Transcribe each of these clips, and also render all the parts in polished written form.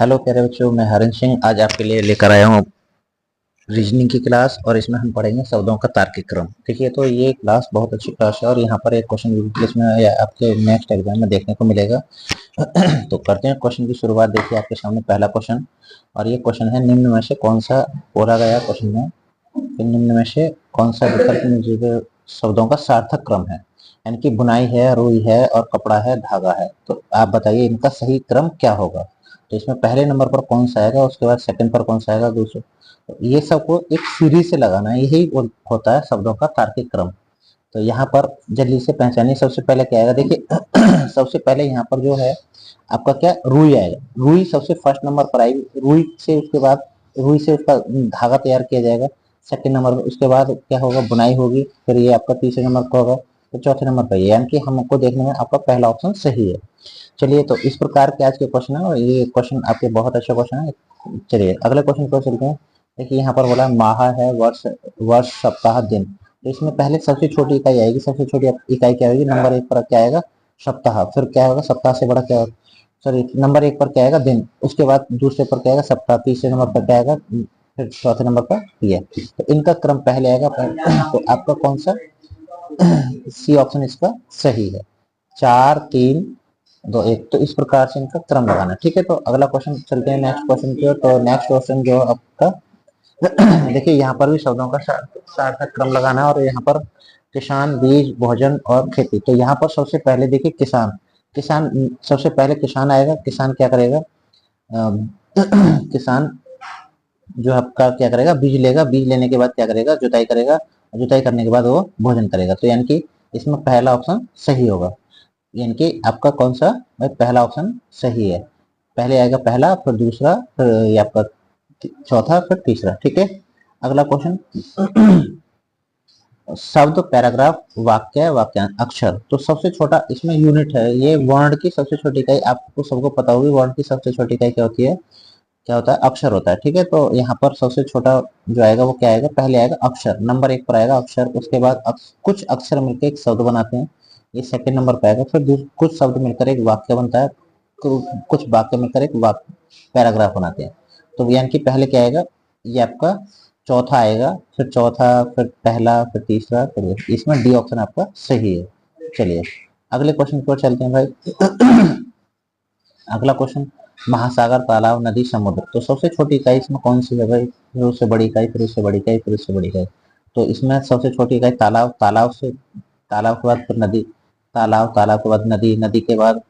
Hello प्यारे बच्चों, मैं हरण सिंह आज आपके लिए लेकर आया हूँ रीजनिंग की क्लास। और इसमें हम पढ़ेंगे शब्दों का तार्किक क्रम। ठीक है, तो ये क्लास बहुत अच्छी क्लास है और यहाँ पर एक क्वेश्चन भी इसमें या आपके नेक्स्ट एग्जाम में देखने को मिलेगा। तो करते हैं क्वेश्चन की शुरुआत। देखिए आपके सामने पहला क्वेश्चन, और ये क्वेश्चन है निम्न में से कौन सा बोला गया क्वेश्चन में कि निम्न में से कौन सा विकल्प मौजूद शब्दों का सार्थक क्रम है। यानी कि बुनाई है, रुई है और कपड़ा है, धागा है। तो आप बताइए इनका सही क्रम क्या होगा। तो इसमें पहले नंबर पर कौन सा आएगा, उसके बाद सेकंड पर कौन सा आएगा, दूसरे। तो ये सबको एक सीरीज से लगाना है, यही होता है शब्दों का तार्किक क्रम। तो यहाँ पर जल्दी से पहचानिए सबसे पहले क्या आएगा। देखिए सबसे पहले यहाँ पर जो है आपका क्या रुई आएगा। रुई सबसे फर्स्ट नंबर पर आएगी। रुई से उसके बाद रुई से उसका धागा तैयार किया जाएगा सेकंड नंबर पर। उसके बाद क्या होगा, बुनाई होगी। फिर ये आपका तीसरे नंबर पर होगा, तो चौथे नंबर पर। यानी कि हमको देखने में आपका पहला ऑप्शन सही है। चलिए, तो इस प्रकार के आज के क्वेश्चन है और ये क्वेश्चन आपके बहुत अच्छा क्वेश्चन है। चलिए अगले क्वेश्चन पर चलते हैं। देखिए यहाँ पर बोला माह है, वर्ष वर्ष सप्ताह दिन। तो इसमें पहले सबसे छोटी इकाई आएगी। सबसे छोटी इकाई क्या होगी, नंबर एक पर क्या आएगा, सप्ताह। फिर क्या होगा, सप्ताह से बड़ा क्या होगा, सॉरी नंबर एक पर क्या आएगा, दिन। उसके बाद दूसरे पर क्या आएगा, सप्ताह। तीसरे नंबर पर क्या आएगा, फिर चौथे नंबर पर ये। तो इनका क्रम पहले आएगा। तो आपका कौन सा सी ऑप्शन इसका सही है। 4 3 2 1। तो इस प्रकार से इनका क्रम लगाना। ठीक है, तो अगला क्वेश्चन चलते हैं नेक्स्ट क्वेश्चन की ओर। तो नेक्स्ट क्वेश्चन जो आपका देखिए यहाँ पर भी शब्दों का सार्थक क्रम लगाना है। और यहाँ पर किसान, बीज, भोजन और खेती। तो यहाँ पर सबसे पहले देखिए किसान। किसान सबसे पहले किसान आएगा। किसान क्या करेगा, किसान जो आपका क्या करेगा, बीज लेगा। बीज लेने के बाद क्या करेगा, जुताई करेगा। जुताई करने के बाद वो भोजन करेगा। तो यानी कि इसमें पहला ऑप्शन सही होगा। यानी कि आपका कौन सा भाई, पहला ऑप्शन सही है। पहले आएगा पहला, फिर दूसरा, फिर ये आपका चौथा, फिर तीसरा। ठीक है, अगला क्वेश्चन शब्द, पैराग्राफ, वाक्य, वाक्यांश, अक्षर। तो सबसे छोटा इसमें यूनिट है, ये वर्ण की सबसे छोटी इकाई आपको सबको पता होगी। वर्ण की सबसे छोटी इकाई क्या होती है, क्या होता है, अक्षर होता है। ठीक है, तो यहाँ पर सबसे छोटा जो आएगा वो क्या आएगा, पहले आएगा अक्षर। नंबर एक पर आएगा अक्षर। उसके बाद कुछ अक्षर मिलकर एक शब्द बनाते हैं, ये सेकंड नंबर पर आएगा। फिर कुछ शब्द मिलकर एक वाक्य बनता है। कुछ वाक्य मिलकर एक वाक्य पैराग्राफ बनाते हैं। तो यानी कि पहले क्या आएगा, ये आपका चौथा आएगा। फिर चौथा, फिर पहला, फिर तीसरा, फिर इसमें डी ऑप्शन आपका सही है। चलिए अगले क्वेश्चन की ओर चलते हैं भाई। अगला क्वेश्चन महासागर, तालाब, नदी, समुद्र। तो सबसे छोटी इकाई इसमें कौन सी है भाई, फिर उससे बड़ी इकाई, फिर उससे बड़ी इकाई, फिर उससे बड़ी इकाई। तो इसमें सबसे छोटी इकाई तालाब। तालाब के बाद फिर नदी। तालाब के बाद नदी। नदी के बाद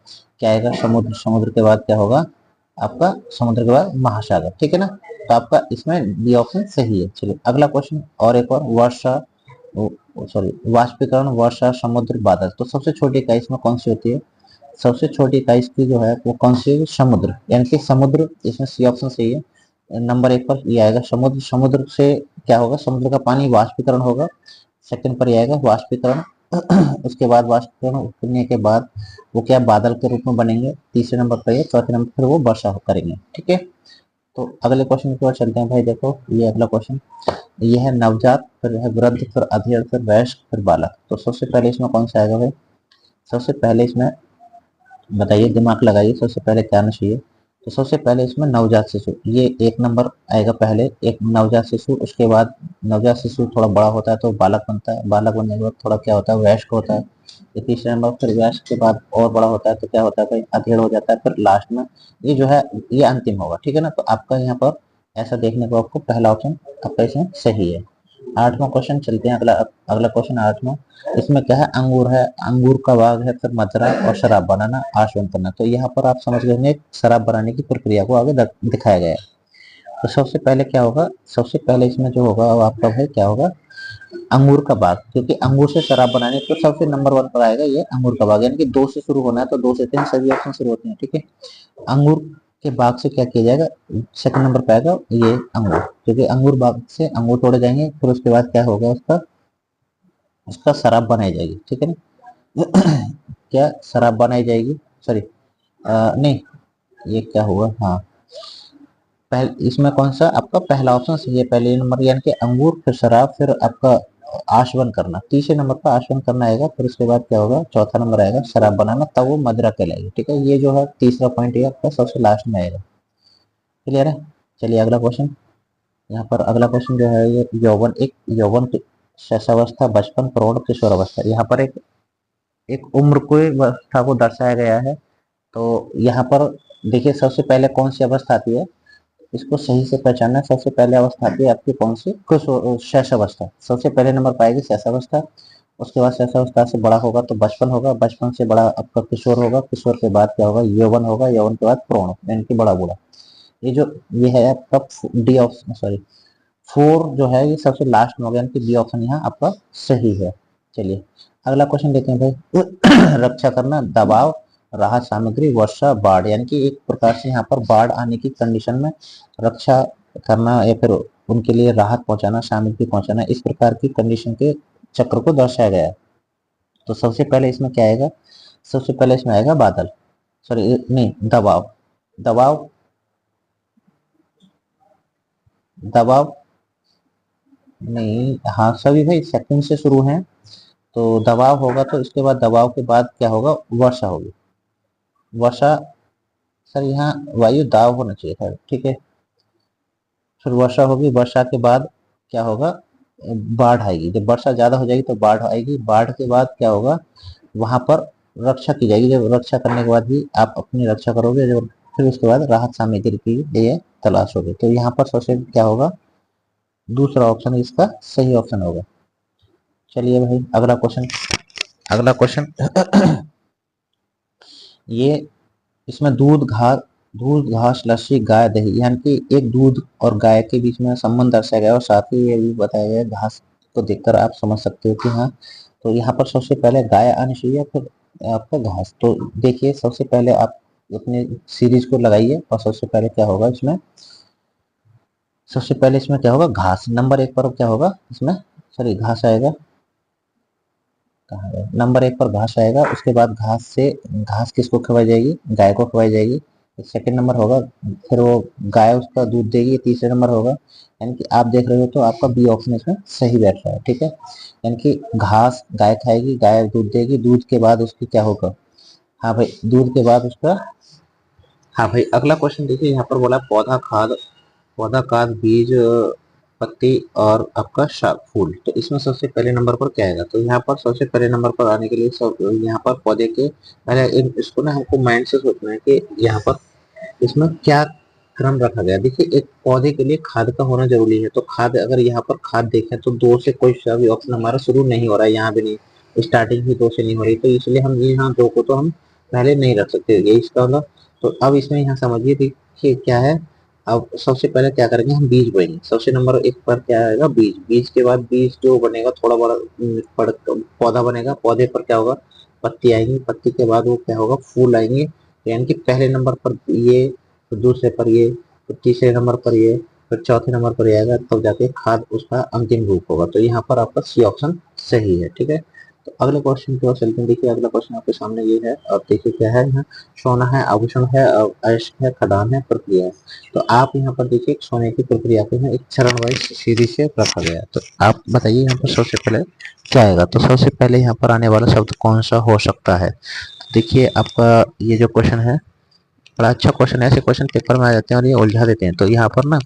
क्या आएगा, समुद्र। समुद्र के बाद क्या होगा आपका, समुद्र के बाद महासागर। ठीक है ना, तो आपका इसमें डी ऑप्शन सही है। चलिए अगला क्वेश्चन और एक और, वर्षा, सॉरी वाष्पीकरण, वर्षा, समुद्र, बादल। तो सबसे छोटी इकाई इसमें कौन सी होती है, सबसे छोटी इकाई इसकी जो है वो कौन सी है, समुद्र। यानी कि समुद्र, इसमें सी ऑप्शन सही है। नंबर एक पर ये आएगा समुद्र। समुद्र से क्या होगा, समुद्र का पानी वाष्पीकरण होगा। सेकंड पर ये आएगा वाष्पीकरण। उसके बाद वाष्पीकरण करने के बाद वो क्या बादल के रूप में बनेंगे। तीसरे नंबर पर ये, चौथे नंबर पर वो वर्षा करेंगे। ठीक है, तो अगले क्वेश्चन की ओर चलते हैं भाई। देखो ये अगला क्वेश्चन, ये है नवजात, फिर है वृद्ध, फिर अधेड़, फिर वयस्क, फिर बालक। तो सबसे पहले इसमें कौन सा आएगा भाई, सबसे पहले इसमें बताइए, दिमाग लगाइए, सबसे पहले क्या आना चाहिए। तो सबसे पहले इसमें नवजात शिशु, ये एक नंबर आएगा पहले, एक नवजात शिशु। उसके बाद नवजात शिशु थोड़ा बड़ा होता है तो बालक बनता है। बालक बनने के बाद थोड़ा क्या होता है, वयस्क होता है। ये तीसरे नंबर। फिर वयस्क के बाद और बड़ा होता है तो क्या होता है भाई, अधेड़ हो जाता है। फिर लास्ट में ये जो है ये अंतिम होगा। ठीक है ना, तो आपका यहाँ पर ऐसा देखने को आपको पहला ऑप्शन आपका इसमें सही है। आठवां क्वेश्चन चलते हैं। अगला अगला क्वेश्चन आठवां, इसमें क्या है, अंगूर है, अंगूर का बाग है, फिर मदिरा और शराब बनाना, आशवन करना। तो यहाँ पर आप समझ गए शराब बनाने की प्रक्रिया को आगे दिखाया गया है। तो सबसे पहले क्या होगा, सबसे पहले इसमें जो होगा वो आपका भाई क्या होगा, अंगूर का बाग। क्योंकि अंगूर से शराब बनाने, तो सबसे नंबर वन पर आएगा ये अंगूर का बाग। यानी कि दो से शुरू होना है तो दो से तीन सभी ऑप्शन शुरू होते हैं। ठीक है, अंगूर के बाग से क्या किया जाएगा, सेकंड नंबर पे आएगा ये अंगूर। क्योंकि अंगूर बाग से अंगूर तोड़े जाएंगे, फिर उसके बाद क्या होगा, उसका उसका शराब बनाई जाएगी। ठीक है ना, क्या शराब बनाई जाएगी, सॉरी नहीं, ये क्या हुआ, हाँ पहले इसमें कौन सा आपका पहला ऑप्शन सही है, पहले नंबर। यानी कि अंगूर, फिर शराब, फिर आपका आशवन करना। तीसरे नंबर पर आशवन करना आएगा। फिर उसके बाद क्या होगा, चौथा नंबर आएगा शराब बनाना, तब वो मदिरा कहलाएगी। ठीक है, ये जो है तीसरा पॉइंट ये आपका सबसे लास्ट में आएगा। क्लियर है। चलिए अगला क्वेश्चन। यहाँ पर अगला क्वेश्चन जो है ये यौवन, एक यौवन शैशवावस्था, बचपन, प्रौढ़, किशोरावस्था, यहाँ पर एक उम्र को अवस्था को दर्शाया गया है। तो यहाँ पर देखिए सबसे पहले कौन सी अवस्था आती है, इसको सही से पहचानना। सबसे पहले अवस्था आती है आपकी कौन सी, शैशवावस्था। सबसे पहले नंबर पाएगी शैशवावस्था। उसके बाद शैशवावस्था से बड़ा होगा तो बचपन होगा, बचपन से बड़ा आपका किशोर होगा, किशोर के बाद क्या होगा, यौवन होगा, यौवन के बाद प्रौढ़, यानी कि बड़ा बूढ़ा। ये जो ये है आपका डी ऑप्शन, सॉरी 4 जो है ये सबसे लास्ट में होगा, यानी कि बी ऑप्शन यहाँ आपका सही है। चलिए अगला क्वेश्चन देखते हैं भाई। रक्षा करना, दबाव, राहत सामग्री, वर्षा, बाढ़, यानी कि एक प्रकार से यहाँ पर बाढ़ आने की कंडीशन में रक्षा करना या फिर उनके लिए राहत पहुंचाना, सामग्री पहुंचाना, इस प्रकार की कंडीशन के चक्र को दर्शाया गया है। तो सबसे पहले इसमें क्या आएगा, सबसे पहले इसमें आएगा बादल, सॉरी नहीं दबाव, दबाव, दबाव नहीं, हाँ सभी भाई सेकंड से शुरू हैं। तो दबाव होगा तो इसके बाद दबाव के बाद क्या होगा, वर्षा होगी, वर्षा। सर यहाँ वायु दाब होना चाहिए था, ठीक है। फिर वर्षा होगी, वर्षा के बाद क्या होगा, बाढ़ आएगी। जब वर्षा ज्यादा हो जाएगी तो बाढ़ आएगी, बाढ़ के बाद क्या होगा, वहां पर रक्षा की जाएगी। जब रक्षा करने के बाद भी आप अपनी रक्षा करोगे, जब फिर उसके बाद राहत सामग्री की लिए तलाश होगी। तो यहाँ पर सबसे क्या होगा, दूसरा ऑप्शन इसका सही ऑप्शन होगा। चलिए भाई अगला क्वेश्चन, अगला क्वेश्चन। ये इसमें दूध घास लस्सी गाय दही, यानी कि एक दूध और गाय के बीच में संबंध दर्शाया गया और साथ ही ये भी बताया गया, घास को देखकर आप समझ सकते हो कि हाँ। तो यहाँ पर सबसे पहले गाय आनी चाहिए, फिर आपका घास। तो देखिए सबसे पहले आप अपने सीरीज को लगाइए और सबसे पहले क्या होगा इसमें, सबसे पहले इसमें क्या होगा, घास नंबर 1 पर क्या होगा इसमें, सॉरी घास आएगा, कहाँ है? नंबर 1 पर घास आएगा। उसके बाद घास से, घास किसको खवाई जाएगी, गाय को खवाई जाएगी, सेकंड नंबर होगा। फिर वो गाय उसका दूध देगी, तीसरे नंबर होगा। यानी कि आप देख रहे हो तो आपका बी ऑप्शन इसमें सही बैठ रहा है, ठीक है। यानी कि घास गाय खाएगी, गाय दूध देगी, दूध के बाद उसकी क्या होगा, हाँ भाई दूध के बाद उसका, हाँ भाई अगला क्वेश्चन देखिए। यहाँ पर बोला पौधा खाद, पौधा खाद, बीज, पत्ती और आपका शाक फूल। तो इसमें सबसे पहले नंबर पर क्या आएगा, तो यहाँ पर सबसे पहले नंबर पर आने के लिए सब यहाँ पर पौधे के पहले इसको ना हमको माइंड से सोचना है कि यहाँ पर इसमें क्या क्रम रखा गया। देखिए एक पौधे के लिए खाद का होना जरूरी है, तो खाद अगर यहाँ पर खाद देखें तो 2 से कोई सा भी ऑप्शन हमारा शुरू नहीं हो रहा है, यहाँ भी नहीं, स्टार्टिंग ही 2 से नहीं हो रही, तो इसलिए हम यहाँ 2 को तो हम पहले नहीं रख सकते, यही इसका मतलब। तो अब इसमें यहाँ समझिए देखिए क्या है। अब सबसे पहले क्या करेंगे, हम बीज बोएंगे। सबसे नंबर 1 पर क्या आएगा, बीज। बीज के बाद बीज जो बनेगा थोड़ा बड़ा पौधा बनेगा, पौधे पर क्या होगा, पत्ती आएंगी, पत्ती के बाद वो क्या होगा, फूल आएंगे। यानी कि पहले नंबर पर ये, फिर दूसरे पर ये, फिर तीसरे नंबर पर ये, फिर चौथे नंबर पर ये आएगा, तब जाके खाद उसका अंतिम रूप होगा। तो यहाँ पर आपका सी ऑप्शन सही है, ठीक है। तो अगले क्वेश्चन की ओर चलते हैं। देखिए अगला क्वेश्चन आपके सामने ये है, और देखिए क्या है यहाँ, सोना है, आभूषण है, अयस्क है, खदान है, प्रक्रिया है। तो आप यहाँ पर देखिए सोने की प्रक्रिया को एक चरण वाइज सीरीज से रखा गया है। तो आप बताइए यहाँ पर सबसे पहले क्या आएगा। तो सबसे पहले यहाँ पर आने वाला शब्द कौन सा हो सकता है। देखिए आपका ये जो क्वेश्चन है बड़ा अच्छा क्वेश्चन है, ऐसे क्वेश्चन पेपर में आ जाते हैं और ये उलझा देते हैं। तो यहाँ पर ना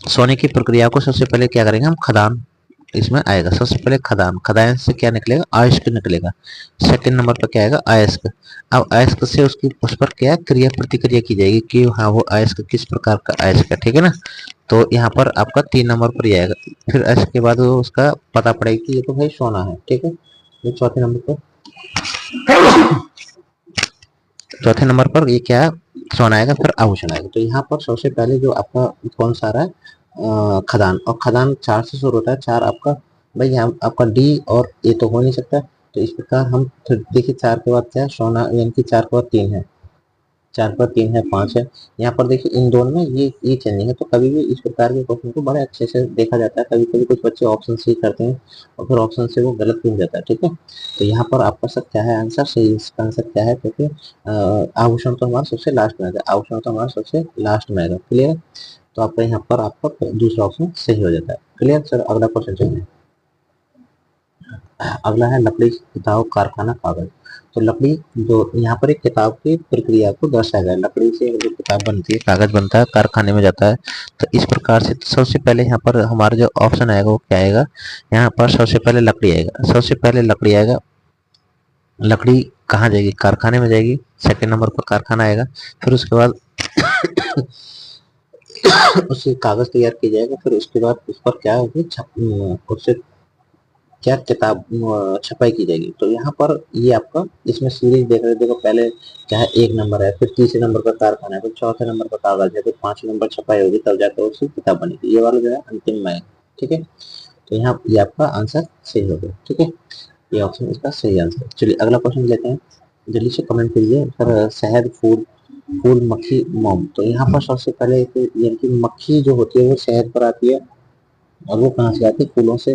सोने की प्रक्रिया को सबसे पहले क्या करेंगे हम, खदान इसमें आएगा। सबसे पहले खदान, खदान से क्या निकलेगा, अयस्क निकलेगा। सेकंड नंबर पर क्या आएगा, अयस्क। अब अयस्क से उसकी उस पर क्या क्रिया प्रतिक्रिया की जाएगी कि हाँ वो अयस्क किस प्रकार का अयस्क है, ठीक है ना। तो यहाँ पर आपका 3 नंबर पर ही आएगा। फिर अयस्क के बाद वो उसका पता पड़ेगा कि ये तो भाई सोना है, ठीक है। ये चौथे नंबर पर, चौथे नंबर पर ये क्या है, सोना आएगा, फिर आभूषण आएगा। तो यहाँ पर सबसे पहले जो आपका कौन सा आ रहा है, खदान। और खदान 4 से शुरू होता है, 4 आपका भाई यहाँ आपका डी और ए तो हो नहीं सकता। तो इस प्रकार हम फिर देखिए 4 के बाद क्या है, सोना, यानी कि 4 के बाद 3 है, 4 पर 3 है, 5 है। यहाँ पर देखिए इन दोनों में ये चेंजिंग है। तो कभी भी इस प्रकार के क्वेश्चन को बड़े अच्छे से देखा जाता है। कभी कभी कुछ बच्चे ऑप्शन से ही करते हैं और फिर ऑप्शन से वो गलत भी हो जाता है, ठीक है। तो यहाँ पर आपका सब क्या है आंसर, सही इसका आंसर क्या है, क्योंकि आभूषण तो हमारा सबसे लास्ट में आएगा, आभूषण तो हमारा सबसे लास्ट में आएगा, क्लियर है। तो आपका यहाँ पर आपका दूसरा ऑप्शन सही हो जाता है, क्लियर। सर अगला क्वेश्चन चलिए। अगला है लकड़ी, किताब, कारखाना, कागज। तो लकड़ी जो यहाँ पर एक किताब की प्रक्रिया को दर्शाया गया है। लकड़ी से जो किताब बनती है, कागज बनता है, कारखाने में जाता है। तो इस प्रकार से तो सबसे पहले यहाँ पर हमारा जो ऑप्शन आएगा वो क्या आएगा, यहाँ पर सबसे पहले लकड़ी आएगा, सबसे पहले लकड़ी आएगा। लकड़ी कहाँ जाएगी, कारखाने में जाएगी, सेकंड नंबर पर कारखाना आएगा। फिर उसके बाद उससे कागज तैयार किया जाएगा, फिर उसके बाद उस पर क्या होगी, उससे क्या किताब छपाई की जाएगी। तो यहाँ पर ये आपका इसमें सीरीज देख रहे हो, देखो पहले क्या है, एक नंबर है, फिर तीसरे नंबर का कारखाना है, फिर चौथे नंबर का कागज है, फिर पांचवें नंबर छपाई होगी, तब जाकर उसकी किताब बनेगी। ये वाला जो है अंतिम में है। ठीक है, तो यहाँ ये आपका आंसर सही हो गया। ठीक है, ये ऑप्शन इसका सही आंसर। चलिए अगला क्वेश्चन लेते हैं, जल्दी से कमेंट कीजिए सर। शहद, फूल, फूल, मक्खी, मोम। तो यहाँ पर सबसे पहले यानी कि मक्खी जो होती है वो शहद पर आती है, और वो कहाँ से आती है, फूलों से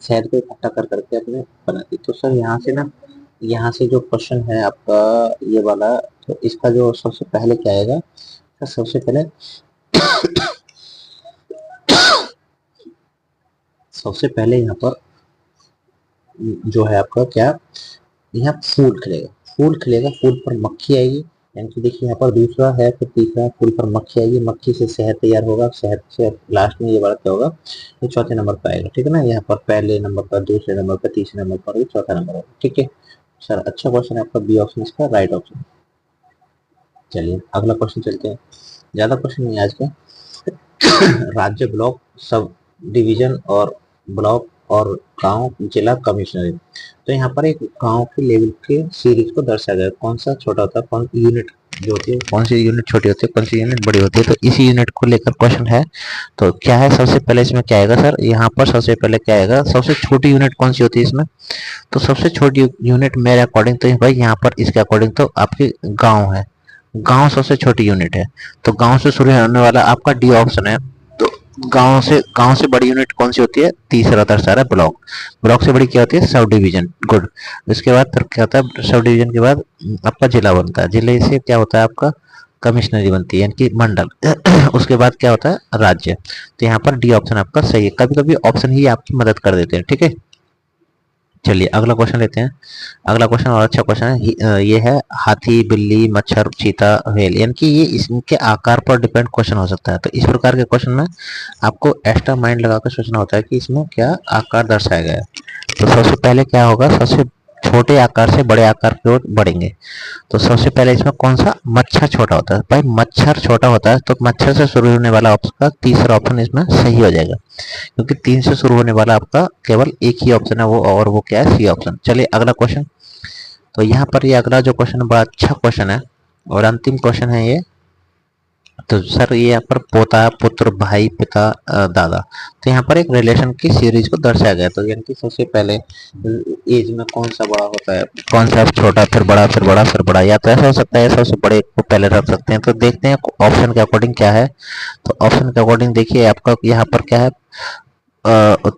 शहद को इकट्ठा कर करके अपने बनाती है। तो सर यहाँ से ना, यहाँ से जो क्वेश्चन है आपका ये वाला, तो इसका जो सबसे पहले क्या आएगा, तो सबसे पहले सबसे पहले यहाँ पर जो है आपका क्या, यहाँ फूल खिलेगा, फूल खिलेगा, फूल पर मक्खी आएगी। यानी कि देखिए यहाँ पर दूसरा है, फिर तीसरा, फूल पर मक्खी आएगी, मक्खी से शहद तैयार होगा, शहद से लास्ट में ये वाला क्या होगा, ये चौथे नंबर पर आएगा। ठीक है ना, यहाँ पर पहले नंबर पर, दूसरे नंबर पर, तीसरे नंबर पर, चौथा नंबर होगा। ठीक है सर, अच्छा क्वेश्चन है आपका, बी ऑप्शन इसका राइट ऑप्शन। चलिए अगला क्वेश्चन चलते हैं, ज्यादा क्वेश्चन नहीं आज के। राज्य, ब्लॉक, सब डिवीजन और ब्लॉक और गांव, जिला, कमिश्नरी। तो यहाँ पर एक गांव के लेवल के सीरीज को दर्शाया गया, कौन सा छोटा होता है, कौन यूनिट जो होती है, कौन सी यूनिट छोटी होती है, कौन सी यूनिट बड़ी होती है। तो इसी यूनिट को लेकर क्वेश्चन है। तो क्या है, सबसे पहले इसमें क्या आएगा सर, यहाँ पर सबसे पहले क्या आएगा, सबसे छोटी यूनिट कौन सी होती है इसमें। तो सबसे छोटी यूनिट मेरे अकॉर्डिंग तो भाई यहाँ पर इसके अकॉर्डिंग तो आपकी गाँव है, गांव सबसे छोटी यूनिट है। तो गांव से शुरू होने वाला आपका डी ऑप्शन है। तो गांव से बड़ी यूनिट कौन सी होती है, तीसरा दर्शा रहा है ब्लॉक। ब्लॉक से बड़ी क्या होती है, सब डिवीजन। गुड। उसके बाद फिर क्या होता है, सब डिवीजन के बाद आपका जिला बनता है, जिले से क्या होता है आपका कमिश्नरी बनती है, यानी कि मंडल। उसके बाद क्या होता है, राज्य। तो यहाँ पर डी ऑप्शन आपका सही है, कभी कभी ऑप्शन ही आपकी मदद कर देते हैं। ठीक है, चलिए अगला क्वेश्चन लेते हैं। अगला क्वेश्चन और अच्छा क्वेश्चन है, ये है हाथी, बिल्ली, मच्छर, चीता, व्हेल। यानी कि ये इसके आकार पर डिपेंड क्वेश्चन हो सकता है। तो इस प्रकार के क्वेश्चन में आपको एक्स्ट्रा माइंड लगा कर सोचना होता है कि इसमें क्या आकार दर्शाया गया है। तो सबसे पहले क्या होगा, सबसे छोटे आकार से बड़े आकार की ओर बढ़ेंगे। तो सबसे पहले इसमें कौन सा, मच्छर छोटा होता है। भाई मच्छर छोटा होता है, तो मच्छर से शुरू होने वाला ऑप्शन का तीसरा ऑप्शन इसमें सही हो जाएगा, क्योंकि तीन से शुरू होने वाला आपका केवल एक ही ऑप्शन है वो, और वो क्या है, सी ऑप्शन। चलिए अगला क्वेश्चन। तो यहाँ पर ये अगला जो क्वेश्चन है बड़ा अच्छा क्वेश्चन है और अंतिम क्वेश्चन है ये। तो सर ये यहाँ पर पोता, पुत्र, भाई, पिता, दादा। तो यहाँ पर एक रिलेशन की सीरीज को दर्शाया गया। तो यानी कि सबसे पहले एज में कौन सा बड़ा होता है, कौन सा छोटा, फिर बड़ा, फिर बड़ा, फिर बड़ा, या तो ऐसा हो सकता है सबसे बड़े को पहले रख सकते हैं। तो देखते हैं ऑप्शन के अकॉर्डिंग क्या है। तो ऑप्शन के अकॉर्डिंग देखिए आपका यहाँ पर क्या है,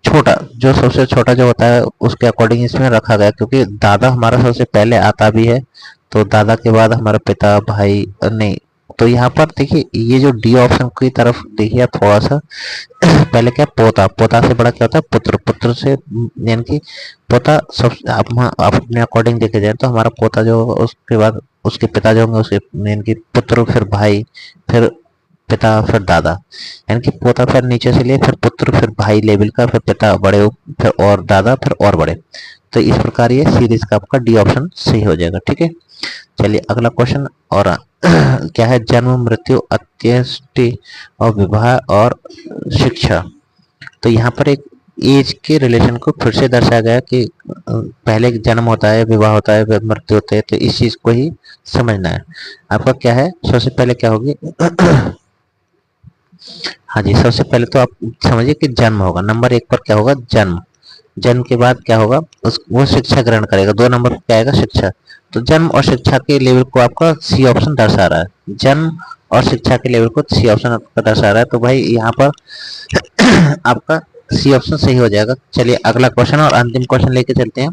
छोटा, जो सबसे छोटा जो होता है उसके अकॉर्डिंग इसमें रखा गया, क्योंकि दादा हमारा सबसे पहले आता भी है। तो दादा के बाद हमारा पिता, भाई नहीं। तो यहाँ पर देखिए ये जो डी ऑप्शन की तरफ देखिए आप थोड़ा सा, पहले क्या, पोता, पोता से बड़ा क्या होता है, पुत्र, पुत्र से यानी कि पोता सब अपने अकॉर्डिंग देखे जाए तो हमारा पोता जो होगा, उसके बाद उसके पिता जो होंगे उसके यानी कि पुत्र, फिर भाई, फिर पिता, फिर दादा। यानी कि पोता फिर नीचे से लिए, फिर पुत्र, फिर भाई लेवल का, फिर पिता बड़े, फिर और दादा, फिर और बड़े। तो इस प्रकार ये सीरीज का आपका डी ऑप्शन सही हो जाएगा। ठीक है, चलिए अगला क्वेश्चन और क्या है, जन्म, मृत्यु, अंत्येष्टि और विवाह और शिक्षा। तो यहाँ पर एक एज के रिलेशन को फिर से दर्शाया गया कि पहले जन्म होता है, विवाह होता है, फिर मृत्यु होती है। तो इस चीज को ही समझना है आपका। क्या है, सबसे पहले क्या होगी, हाँ जी, सबसे पहले तो आप समझिए कि जन्म होगा, नंबर एक पर क्या होगा, जन्म। जन्म के बाद क्या होगा, उस वो शिक्षा ग्रहण करेगा, दो नंबर पर क्या आएगा, शिक्षा। तो जन्म और शिक्षा के लेवल को आपका सी ऑप्शन दर्शा रहा है, जन्म और शिक्षा के लेवल को सी ऑप्शन आपका दर्शा रहा है। तो भाई यहाँ पर आपका सी ऑप्शन सही हो जाएगा। चलिए अगला क्वेश्चन और अंतिम क्वेश्चन लेके चलते हैं।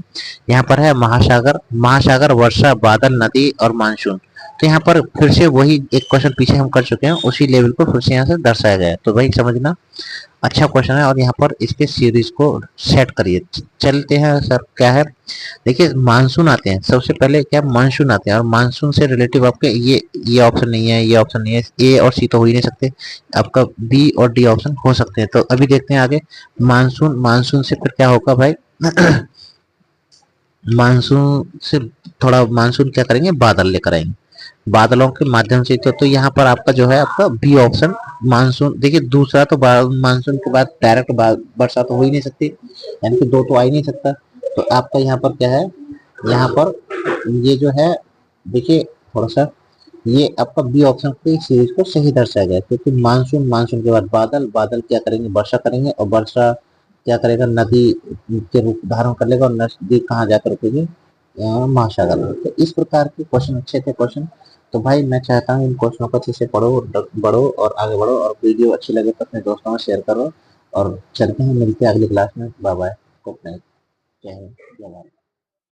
यहाँ पर है महासागर, महासागर, वर्षा, बादल, नदी और मानसून। तो यहाँ पर फिर से वही एक क्वेश्चन पीछे हम कर चुके हैं, उसी लेवल को फिर से यहाँ से दर्शाया गया है। तो भाई समझना अच्छा क्वेश्चन है, और यहाँ पर इसके सीरीज को सेट करिए। चलते हैं सर, क्या है देखिए, मानसून आते हैं सबसे पहले, क्या मानसून आते हैं, और मानसून से रिलेटिव आपके ये ऑप्शन नहीं है, ये ऑप्शन नहीं है, ए और सी तो हो ही नहीं सकते, आपका बी और डी ऑप्शन हो सकते हैं। तो अभी देखते हैं आगे, मानसून, मानसून से फिर क्या होगा भाई मानसून से थोड़ा, मानसून क्या करेंगे, बादल लेकर आएंगे, बादलों के माध्यम से। तो यहाँ पर आपका जो है आपका बी ऑप्शन मानसून, देखिए दूसरा तो मानसून के बाद डायरेक्ट बरसात तो हो ही नहीं सकती, यानी कि दो तो आ ही नहीं सकता। तो आपका यहाँ पर क्या है, यहाँ पर ये जो है देखिए थोड़ा सा, ये आपका बी ऑप्शन की सीरीज को सही दर्शाया गया, क्योंकि मानसून, मानसून के बाद बादल, बादल क्या करेंगे, वर्षा करेंगे, और वर्षा क्या करेगा, नदी के रूप धारण कर लेगा, और नदी कहाँ जाकर रुकेगी, महासागर में। तो इस प्रकार के क्वेश्चन अच्छे थे क्वेश्चन। तो भाई मैं चाहता हूँ इन क्वेश्चनों को अच्छे से पढ़ो, बढ़ो और आगे बढ़ो, और वीडियो अच्छी लगे तो अपने दोस्तों में शेयर करो, और चलते हैं, मिलते हैं अगली क्लास में। बाय बाय, गुड नाइट, जय हिंद, जय भारत।